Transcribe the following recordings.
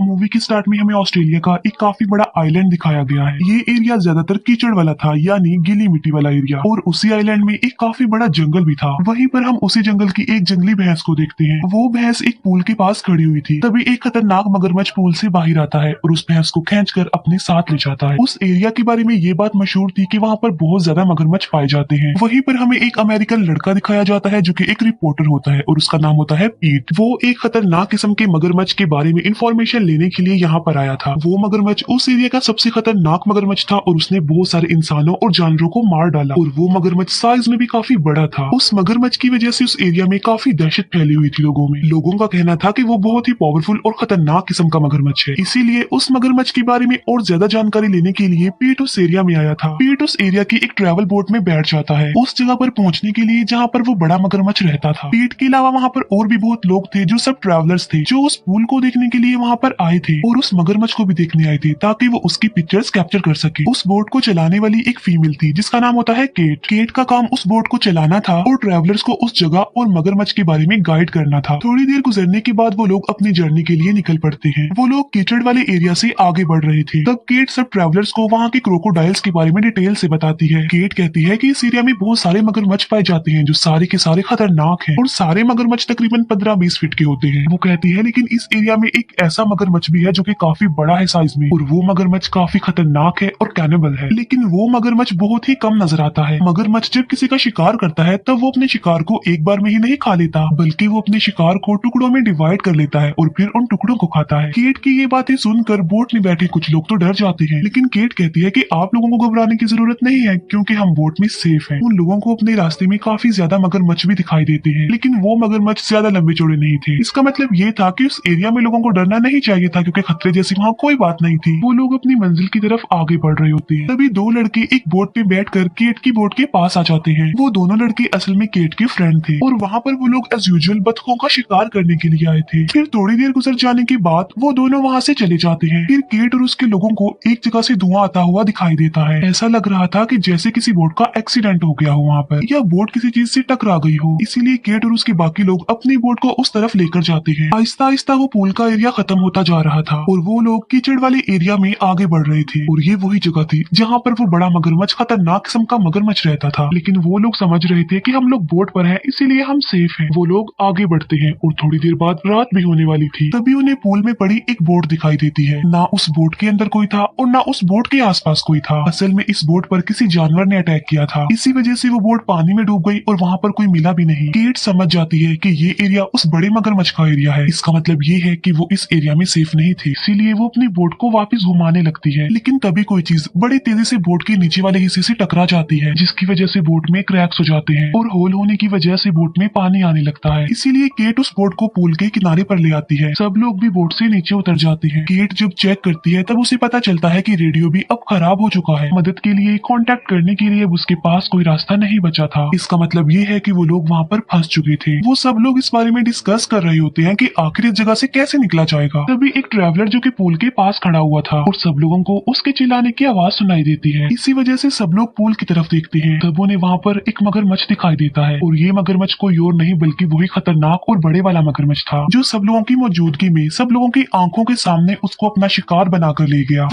Movie के start में हमें ऑस्ट्रेलिया का एक काफी बड़ा आइलैंड दिखाया गया है। ये एरिया ज्यादातर कीचड़ वाला था, यानी गीली मिट्टी वाला एरिया, और उसी आइलैंड में एक काफी बड़ा जंगल भी था। वहीं पर हम उसी जंगल की एक जंगली भैंस को देखते हैं। वो भैंस एक पूल के पास खड़ी हुई थी। तभी एक खतरनाक मगरमच्छ पूल से बाहर आता है और उस भैंस को खींचकर अपने साथ ले जाता है। उस एरिया के बारे में ये बात मशहूर थी कि वहाँ पर बहुत ज्यादा मगरमच्छ पाए जाते हैं। वहीं पर हमें एक अमेरिकन लड़का दिखाया जाता है जो कि एक रिपोर्टर होता है और उसका नाम होता है पीट। वो एक खतरनाक किस्म के मगरमच्छ के बारे में इंफॉर्मेशन लेने के लिए यहाँ पर आया था। वो मगरमच्छ उस एरिया का सबसे खतरनाक मगरमच्छ था और उसने बहुत सारे इंसानों और जानवरों को मार डाला, और वो मगरमच्छ साइज में भी काफी बड़ा था। उस मगरमच्छ की वजह से उस एरिया में काफी दहशत फैली हुई थी लोगों में। लोगों का कहना था कि वो बहुत ही पावरफुल और खतरनाक किस्म का मगरमच्छ है। इसीलिए उस मगरमच्छ के बारे में और ज्यादा जानकारी लेने के लिए पीट उस एरिया में आया था। पीट उस एरिया की एक ट्रैवल बोट में बैठ जाता है उस जगह पर पहुंचने के लिए जहाँ पर वो बड़ा मगरमच्छ रहता था। पीट के अलावा वहाँ पर और भी बहुत लोग थे जो सब ट्रैवलर्स थे, जो उस पूल को देखने के लिए वहाँ पर आए थे और उस मगरमच्छ को भी देखने आए थे ताकि वो उसकी पिक्चर्स कैप्चर कर सके। उस बोट को चलाने वाली एक फीमेल थी जिसका नाम होता है केट। केट का काम उस बोट को चलाना था और ट्रैवलर्स को उस जगह और मगरमच्छ के बारे में गाइड करना था। थोड़ी देर गुजरने के बाद वो लोग अपनी जर्नी के लिए निकल पड़ते हैं। वो लोग कीचड़ वाले एरिया से आगे बढ़ रहे थे। तब केट सब ट्रैवलर्स को वहाँ के क्रोकोडाइल्स के बारे में डिटेल से बताती है। केट कहती है कि इस एरिया में बहुत सारे मगरमच्छ पाए जाते हैं जो सारे के सारे खतरनाक हैं और सारे मगरमच्छ तकरीबन 15-20 फीट के होते हैं। वो कहती है लेकिन इस एरिया में एक ऐसा मगरमच्छ भी है जो कि काफी बड़ा है साइज में, और वो मगरमच्छ काफी खतरनाक है और कैनिबल है। लेकिन वो मगरमच्छ बहुत ही कम नजर आता है। मगरमच्छ जब किसी का शिकार करता है तब वो अपने शिकार को एक बार में ही नहीं खा लेता, बल्कि वो अपने शिकार को टुकड़ों में डिवाइड कर लेता है और फिर उन टुकड़ों को खाता है। केट की ये बातें सुनकर बोट में बैठे कुछ लोग तो डर जाते हैं, लेकिन केट कहती है कि आप लोगों को घबराने की जरूरत नहीं है क्योंकि हम बोट में सेफ हैं। उन लोगों को अपने रास्ते में काफी ज्यादा मगरमच्छ भी दिखाई देते हैं, लेकिन वो मगरमच्छ ज्यादा लंबे चौड़े नहीं थे। इसका मतलब ये था कि उस एरिया में लोगों को डरना नहीं चाहिए था क्योंकि खतरे जैसी वहाँ कोई बात नहीं थी। वो लोग अपनी मंजिल की तरफ आगे बढ़ रहे होते हैं। तभी दो लड़के एक बोट पे बैठकर केट की बोट के पास आ जाते हैं। वो दोनों लड़के असल में केट के फ्रेंड थे और वहाँ पर वो लोग एज यूजुअल बतखों का शिकार करने के लिए आए थे। फिर थोड़ी देर गुजर जाने के बाद वो दोनों वहाँ से चले जाते हैं। फिर केट और उसके लोगों को एक जगह से धुआं आता हुआ दिखाई देता है। ऐसा लग रहा था कि जैसे किसी बोट का एक्सीडेंट हो गया हो वहाँ पर, या बोट किसी चीज से टकरा गई हो। इसीलिए केट और उसके बाकी लोग अपनी बोट को उस तरफ लेकर जाते हैं। आहिस्ता आहिस्ता वो पूल का एरिया खत्म होता जा रहा था और वो लोग कीचड़ वाले एरिया में आगे बढ़ रहे थे, और ये वही जगह थी जहाँ पर वो बड़ा मगरमच्छ, खतरनाक किस्म का मगरमच्छ रहता था। लेकिन वो लोग समझ रहे थे कि हम लोग बोट पर हैं इसीलिए हम सेफ हैं। वो लोग आगे बढ़ते हैं और थोड़ी देर बाद रात भी होने वाली थी। तभी उन्हें पूल में पड़ी एक बोट दिखाई देती है। ना उस बोट के अंदर कोई था और ना उस बोट के आसपास कोई था। असल में इस बोट पर किसी जानवर ने अटैक किया था, इसी वजह से वो बोट पानी में डूब गई और वहाँ पर कोई मिला भी नहीं। केट समझ जाती है कि ये एरिया उस बड़े मगरमच्छ का एरिया है। इसका मतलब ये है कि वो इस एरिया में सेफ नहीं थे, इसीलिए वो अपनी बोट को वापस घुमाने लगती है। लेकिन तभी कोई चीज बड़ी तेजी से बोट के नीचे वाले हिस्से से टकरा जाती है, जिसकी वजह से बोट में क्रैक्स हो जाते हैं और होल होने की वजह से बोट में पानी आने लगता है। इसीलिए केट उस बोट को पूल के किनारे पर ले आती है। सब लोग भी बोट से नीचे उतर जाते हैं। केट जब चेक करती है तब उसे पता चलता है कि रेडियो भी अब खराब हो चुका है। मदद के लिए कांटेक्ट करने के लिए उसके पास कोई रास्ता नहीं बचा था। इसका मतलब ये है कि वो लोग वहाँ पर फंस चुके थे। वो सब लोग इस बारे में डिस्कस कर रहे होते हैं कि आखिर इस जगह से कैसे निकला जाएगा। तभी एक ट्रैवलर जो कि पूल के पास खड़ा हुआ था और सब लोगों को उसके चिल्लाने की आवाज सुनाई देती है। इसी वजह से सब लोग पूल की तरफ देखते हैं। तब उन्हें वहाँ पर एक मगरमच्छ दिखाई देता है, और ये मगरमच्छ कोई और नहीं बल्कि वही खतरनाक और बड़े वाला मगरमच्छ था जो सब लोगों की मौजूदगी में सब लोगों की आंखों के सामने उसको अपना शिकार बनाकर ले गया।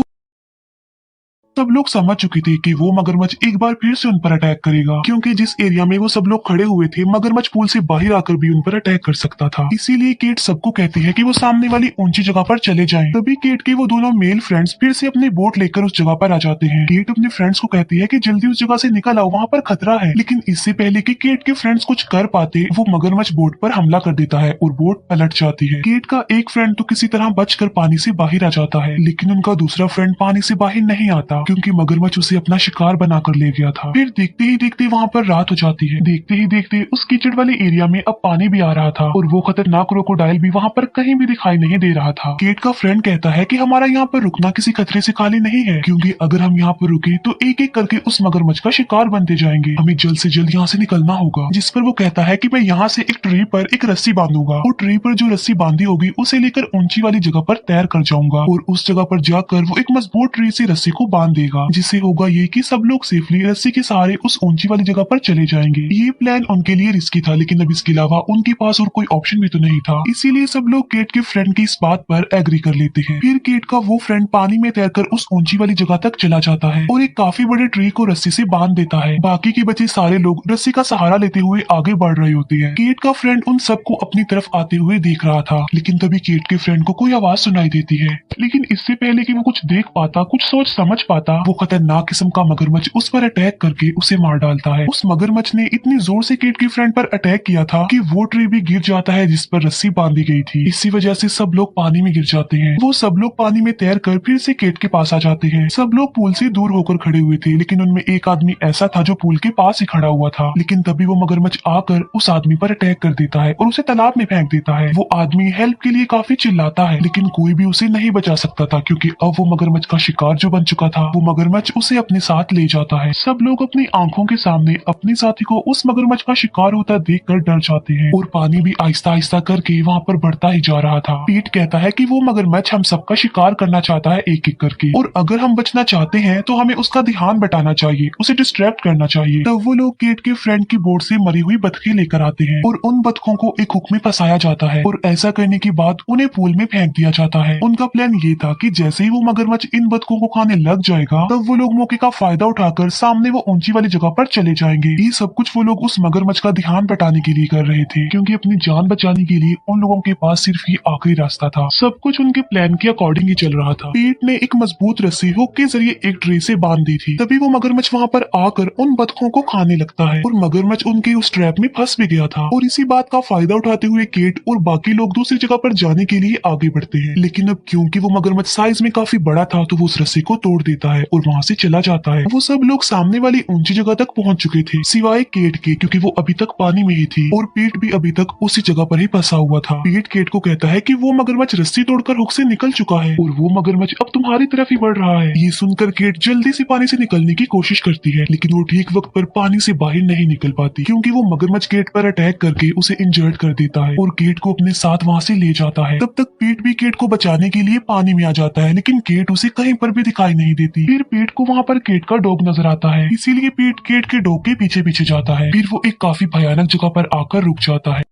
सब लोग समझ चुके थे कि वो मगरमच्छ एक बार फिर से उन पर अटैक करेगा, क्योंकि जिस एरिया में वो सब लोग खड़े हुए थे मगरमच्छ पूल से बाहर आकर भी उन पर अटैक कर सकता था। इसीलिए केट सबको कहती है कि वो सामने वाली ऊंची जगह पर चले जाएं। तभी केट के वो दोनों मेल फ्रेंड्स फिर से अपनी बोट लेकर उस जगह पर आ जाते हैं। केट अपने फ्रेंड्स को कहती है कि जल्दी उस जगह से निकल आओ, वहाँ पर खतरा है। लेकिन इससे पहले कि केट के फ्रेंड्स कुछ कर पाते, वो मगरमच्छ बोट पर हमला कर देता है और बोट पलट जाती है। केट का एक फ्रेंड तो किसी तरह बचकर पानी से बाहर आ जाता है, लेकिन उनका दूसरा फ्रेंड पानी से बाहर नहीं आता क्योंकि मगरमच्छ उसे अपना शिकार बनाकर ले गया था। फिर देखते ही देखते वहाँ पर रात हो जाती है। देखते ही देखते उस कीचड़ वाले एरिया में अब पानी भी आ रहा था और वो खतरनाक क्रोकोडाइल भी वहाँ पर कहीं भी दिखाई नहीं दे रहा था। केट का फ्रेंड कहता है कि हमारा यहाँ पर रुकना किसी खतरे से खाली नहीं है, क्योंकि अगर हम यहाँ पर रुके तो एक एक करके उस मगरमच्छ का शिकार बनते जाएंगे। हमें जल्द से जल्द यहाँ से निकलना होगा। जिस पर वो कहता है कि मैं यहाँ से एक ट्री पर एक रस्सी बांधूंगा और ट्री पर जो रस्सी बांधी होगी उसे लेकर ऊंची वाली जगह पर तैर कर जाऊंगा और उस जगह पर जाकर वो एक मजबूत ट्री से रस्सी को बांध देगा, जिससे होगा ये कि सब लोग सेफली रस्सी के सहारे उस ऊंची वाली जगह पर चले जाएंगे। ये प्लान उनके लिए रिस्की था, लेकिन अब इसके अलावा उनके पास और कोई ऑप्शन भी तो नहीं था। इसीलिए सब लोग केट के फ्रेंड की इस बात पर एग्री कर लेते हैं। फिर केट का वो फ्रेंड पानी में तैरकर उस ऊंची वाली जगह तक चला जाता है और एक काफी बड़े ट्री को रस्सी से बांध देता है। बाकी के बचे सारे लोग रस्सी का सहारा लेते हुए आगे बढ़ रहे होते हैं। केट का फ्रेंड उन सबको अपनी तरफ आते हुए देख रहा था, लेकिन तभी केट के फ्रेंड को कोई आवाज सुनाई देती है। लेकिन इससे पहले कि वो कुछ देख पाता, कुछ सोच समझ पाता, वो खतरनाक किस्म का मगरमच्छ उस पर अटैक करके उसे मार डालता है। उस मगरमच्छ ने इतनी जोर से केट के फ्रेंड पर अटैक किया था कि वो ट्री भी गिर जाता है जिस पर रस्सी बांधी गई थी। इसी वजह से सब लोग पानी में गिर जाते हैं। वो सब लोग पानी में तैर कर फिर से केट के पास आ जाते हैं। सब लोग पूल से दूर होकर खड़े हुए थे, लेकिन उनमें एक आदमी ऐसा था जो पूल के पास ही खड़ा हुआ था। लेकिन तभी वो मगरमच्छ आकर उस आदमी पर अटैक कर देता है और उसे तालाब में फेंक देता है। वो आदमी हेल्प के लिए काफी चिल्लाता है, लेकिन कोई भी उसे नहीं बचा सकता था, क्योंकि अब वो मगरमच्छ का शिकार जो बन चुका था। वो मगरमच्छ उसे अपने साथ ले जाता है। सब लोग अपनी आंखों के सामने अपने साथी को उस मगरमच्छ का शिकार होता देखकर डर जाते हैं और पानी भी आहिस्ता आहिस्ता करके वहाँ पर बढ़ता ही जा रहा था। पीट कहता है कि वो मगरमच्छ हम सबका शिकार करना चाहता है एक एक करके, और अगर हम बचना चाहते हैं तो हमें उसका ध्यान बटाना चाहिए, उसे डिस्ट्रैक्ट करना चाहिए। तब वो लोग केट के फ्रेंड की बोट से मरी हुई बतखें लेकर आते हैं और उन बतखों को एक हुक में फंसाया जाता है और ऐसा करने के बाद उन्हें पूल में फेंक दिया जाता है। उनका प्लान ये था कि जैसे ही वो मगरमच्छ इन बतखों को खाने लग जाएगा, तब वो लोग मौके का फायदा उठाकर सामने वो ऊंची वाली जगह पर चले जाएंगे। ये सब कुछ वो लोग उस मगरमच्छ का ध्यान बटाने के लिए कर रहे थे, क्योंकि अपनी जान बचाने के लिए उन लोगों के पास सिर्फ ये आखिरी रास्ता था। सब कुछ उनके प्लान के अकॉर्डिंग ही चल रहा था। पीट ने एक मजबूत रस्सी हुक के जरिए एक ट्रे से बांध दी थी। तभी वो मगरमच्छ वहाँ पर आकर उन बतखों को खाने लगता है और मगरमच्छ उनके उस ट्रैप में फंस भी गया था। और इसी बात का फायदा उठाते हुए केट और बाकी लोग दूसरी जगह पर जाने के लिए आगे बढ़ते हैं। लेकिन अब क्योंकि वो मगरमच्छ साइज में काफी बड़ा था, तो वो उस रस्सी को तोड़ देता है और वहाँ से चला जाता है। वो सब लोग सामने वाली ऊंची जगह तक पहुंच चुके थे, सिवाय केट के, क्योंकि वो अभी तक पानी में ही थी और पीट भी अभी तक उसी जगह पर ही फंसा हुआ था। पीट केट को कहता है कि वो मगरमच्छ रस्सी तोड़कर हुक से निकल चुका है और वो मगरमच्छ अब तुम्हारी तरफ ही बढ़ रहा है। ये सुनकर केट जल्दी से पानी से निकलने की कोशिश करती है, लेकिन वो ठीक वक्त पर पानी से बाहर नहीं निकल पाती, क्योंकि वो मगरमच्छ केट पर अटैक करके उसे इंजर्ड कर देता है और केट को अपने साथ वहाँ से ले जाता है। तब तक पीट भी केट को बचाने के लिए पानी में आ जाता है, लेकिन केट उसे कहीं पर भी दिखाई नहीं देती। फिर पीट को वहाँ पर केट का डॉग नजर आता है, इसीलिए पीट केट के डॉग के पीछे पीछे जाता है। फिर वो एक काफी भयानक जगह पर आकर रुक जाता है।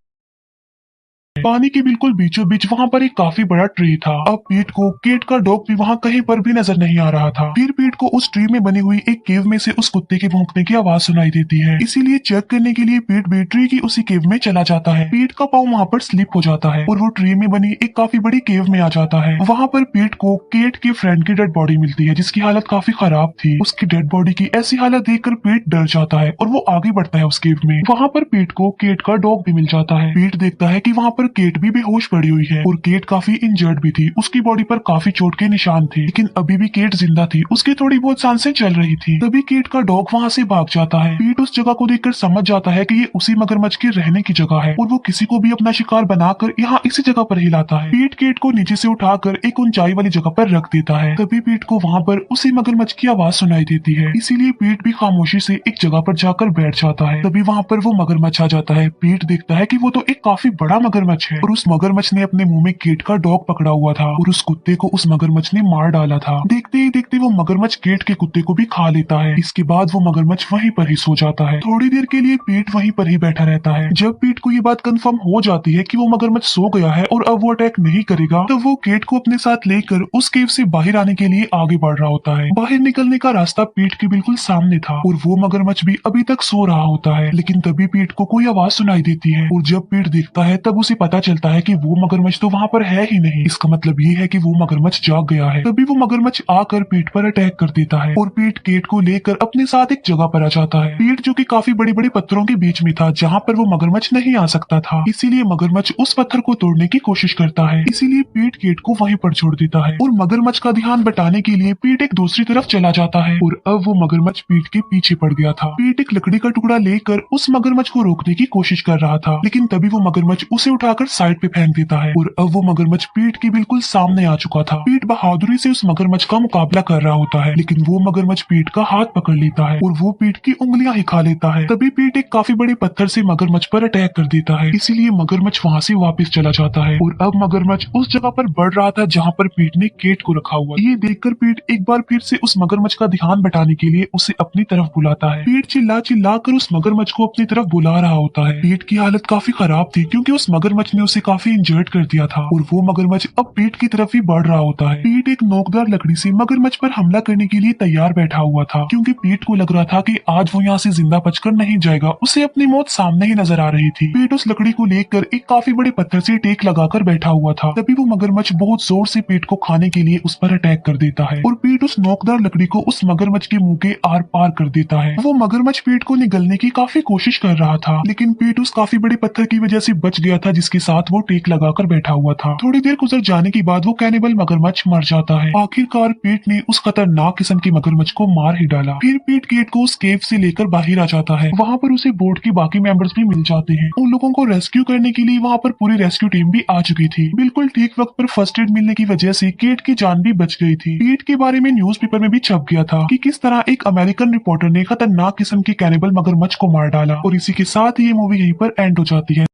पानी के बिल्कुल बीचों बीच वहाँ पर एक काफी बड़ा ट्री था। अब पीट को केट का डॉग भी वहाँ कहीं पर भी नजर नहीं आ रहा था। फिर पीट को उस ट्री में बनी हुई एक केव में से उस कुत्ते के भौंकने की आवाज सुनाई देती है, इसीलिए चेक करने के लिए पीट भी ट्री की उसी केव में चला जाता है। पीट का पाँव वहाँ पर स्लिप हो जाता है और वो ट्री में बनी एक काफी बड़ी केव में आ जाता है। वहाँ पर पीट को केट के फ्रेंड की डेड बॉडी मिलती है, जिसकी हालत काफी खराब थी। उसकी डेड बॉडी की ऐसी हालत देखकर पीट डर जाता है और वो आगे बढ़ता है उस केव में। वहाँ पर पीट को केट का डॉग भी मिल जाता है। पीट देखता है कि वहाँ पर केट भी बेहोश पड़ी हुई है और केट काफी इंजर्ड भी थी। उसकी बॉडी पर काफी चोट के निशान थे, लेकिन अभी भी केट जिंदा थी, उसकी थोड़ी बहुत सांसें चल रही थी। तभी केट का डॉग वहाँ से भाग जाता है। पीट उस जगह को देखकर समझ जाता है कि ये उसी मगरमच्छ के रहने की जगह है और वो किसी को भी अपना शिकार बनाकर यहाँ इसी जगह पर ही लाता है। पीट केट को नीचे से उठाकर एक ऊंचाई वाली जगह पर रख देता है। तभी पीट को वहाँ पर उसी मगरमच्छ की आवाज सुनाई देती है, इसीलिए पीट भी खामोशी से एक जगह पर जाकर बैठ जाता है। तभी वहाँ पर वो मगरमच्छ आ जाता है। पीट देखता है कि वो तो एक काफी बड़ा मगरमच्छ है और उस मगरमच्छ ने अपने मुंह में केट का डॉग पकड़ा हुआ था और उस कुत्ते को उस मगरमच्छ ने मार डाला था। देखते ही देखते वो मगरमच्छ केट के कुत्ते को भी खा लेता है। इसके बाद वो मगरमच्छ वहीं पर ही सो जाता है। थोड़ी देर के लिए पीट वहीं पर ही बैठा रहता है। जब पीट को ये बात कंफर्म हो जाती है कि वो मगरमच्छ सो गया है और अब वो अटैक नहीं करेगा, तो वो केट को अपने साथ लेकर उस केव से बाहर आने के लिए आगे बढ़ रहा होता है। बाहर निकलने का रास्ता पीट के बिल्कुल सामने था और वो मगरमच्छ भी अभी तक सो रहा होता है। लेकिन तभी पीट को कोई आवाज सुनाई देती है और जब पीट देखता है तब उसे पता चलता है कि वो मगरमच्छ तो वहाँ पर है ही नहीं। इसका मतलब ये है कि वो मगरमच्छ जाग गया है। तभी वो मगरमच्छ आकर पीट पर अटैक कर देता है और पीट केट को लेकर अपने साथ एक जगह पर आ जाता है। पीट जो कि काफी बड़े बड़े पत्थरों के बीच में था, जहाँ पर वो मगरमच्छ नहीं आ सकता था, इसीलिए मगरमच्छ उस पत्थर को तोड़ने की कोशिश करता है। इसीलिए पीट केट को वहीं पर छोड़ देता है और मगरमच्छ का ध्यान बटाने के लिए पीट एक दूसरी तरफ चला जाता है और अब वो मगरमच्छ पीट के पीछे पड़ गया था। पीट एक लकड़ी का टुकड़ा लेकर उस मगरमच्छ को रोकने की कोशिश कर रहा था, लेकिन तभी वो मगरमच्छ उसे उठाकर उठाकर साइड पे फेंक देता है और अब वो मगरमच्छ पीट के बिल्कुल सामने आ चुका था। पीट बहादुरी से उस मगरमच्छ का मुकाबला कर रहा होता है, लेकिन वो मगरमच्छ पीट का हाथ पकड़ लेता है और वो पीट की उंगलियां ही खा लेता है। तभी पीट एक काफी बड़े पत्थर से मगरमच्छ पर अटैक कर देता है, इसीलिए मगरमच्छ वहाँ से वापस चला जाता है और अब मगरमच्छ उस जगह पर बढ़ रहा था जहाँ पर पीट ने केट को रखा हुआ। ये देखकर पीट एक बार फिर से उस मगरमच्छ का ध्यान बटाने के लिए उसे अपनी तरफ बुलाता है। पीट चिल्ला चिल्ला कर उस मगरमच्छ को अपनी तरफ बुला रहा होता है। पीट की हालत काफी खराब थी क्योंकि उस मगरमच्छ ने उसे काफी इंजर्ड कर दिया था और वो मगरमच्छ अब पीट की तरफ ही बढ़ रहा होता है। पीट एक नोकदार लकड़ी से मगरमच्छ पर हमला करने के लिए तैयार बैठा हुआ था क्योंकि पीट को लग रहा था कि आज वो यहाँ से जिंदा बचकर नहीं जाएगा। उसे अपनी मौत सामने ही नजर आ रही थी। पीट उस लकड़ी को लेकर एक काफी बड़े पत्थर से टेक लगाकर बैठा हुआ था। तभी वो मगरमच्छ बहुत जोर से पीट को खाने के लिए उस पर अटैक कर देता है और पीट उस नोकदार लकड़ी को उस मगरमच्छ के मुंह के आर पार कर देता है। वो मगरमच्छ पीट को निगलने की काफी कोशिश कर रहा था, लेकिन पीट उस काफी बड़े पत्थर की वजह से बच गया था जिसके साथ वो टेक लगाकर बैठा हुआ था। थोड़ी देर गुजर जाने के बाद वो कैनिबल मगरमच्छ मर जाता है। आखिरकार पीट ने उस खतरनाक किस्म के मगरमच्छ को मार ही डाला। फिर पीट गेट को उस केव से लेकर बाहर आ जाता है। वहाँ पर उसे बोट के बाकी मेंबर्स भी मिल जाते हैं। उन लोगों को रेस्क्यू करने के लिए वहाँ पर पूरी रेस्क्यू टीम भी आ चुकी थी। बिल्कुल ठीक वक्त पर फर्स्ट एड मिलने की वजह से केट की जान भी बच गई थी। पीट के बारे में न्यूज़पेपर में भी छप गया था कि किस तरह एक अमेरिकन रिपोर्टर ने खतरनाक किस्म के कैनिबल मगरमच्छ को मार डाला। और इसी के साथ ये मूवी यहीं पर एंड हो जाती है।